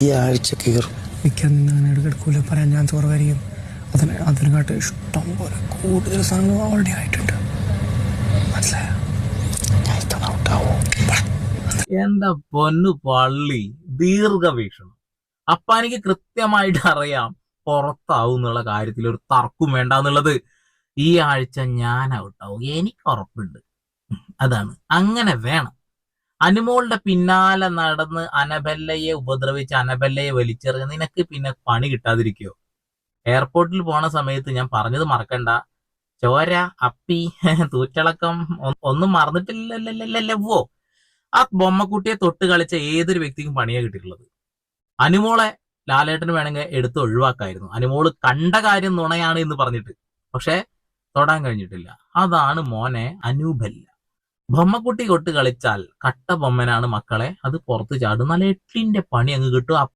ഈ ആഴ്ച കയറും. മിക്കങ്ങനെ എടുക്കൂല, പറയാൻ ചാൻസ് കുറവായിരിക്കും. അതിനെക്കാട്ട് ഇഷ്ടം പോലെ കൂടുതൽ സാധനങ്ങൾ ഓൾറെഡി ആയിട്ടുണ്ട്. മനസ്സിലായോ? എന്റെ പൊന്നു പള്ളി, ദീർഘവീക്ഷണം. അപ്പാനിക്ക് കൃത്യമായിട്ട് അറിയാം പുറത്താവും എന്നുള്ള കാര്യത്തിൽ ഒരു തർക്കം വേണ്ട എന്നുള്ളത്. ഈ ആഴ്ച ഞാൻ ഔട്ടാവും, എനിക്ക് ഉറപ്പുണ്ട്. അതാണ്, അങ്ങനെ വേണം. അനുമോളുടെ പിന്നാലെ നടന്ന് അനബല്ലയെ ഉപദ്രവിച്ച് അനബല്ലയെ വലിച്ചെറിഞ്ഞ് നിനക്ക് പിന്നെ പണി കിട്ടാതിരിക്കോ? എയർപോർട്ടിൽ പോണ സമയത്ത് ഞാൻ പറഞ്ഞത് മറക്കണ്ട. ചോര, അപ്പി, തൂറ്റളക്കം ഒന്നും മറന്നിട്ടില്ലല്ലോ. ആ ബൊമ്മക്കുട്ടിയെ തൊട്ട് കളിച്ച ഏതൊരു വ്യക്തിക്കും പണിയാ കിട്ടിയിട്ടുള്ളത്. അനുമോളെ ലാലേട്ടന് വേണമെങ്കിൽ എടുത്ത് ഒഴിവാക്കായിരുന്നു. അനുമോള് കണ്ട കാര്യം നുണയാണ് എന്ന് പറഞ്ഞിട്ട്. പക്ഷെ തൊടാൻ കഴിഞ്ഞിട്ടില്ല. അതാണ് മോനെ അനൂബല്ല. ബൊമ്മക്കുട്ടി കൊട്ട് കളിച്ചാൽ കട്ട ബൊമ്മനാണ് മക്കളെ. അത് പുറത്ത് ചാടും. നല്ല 8ന്റെ പണി അങ്ങ് കിട്ടും.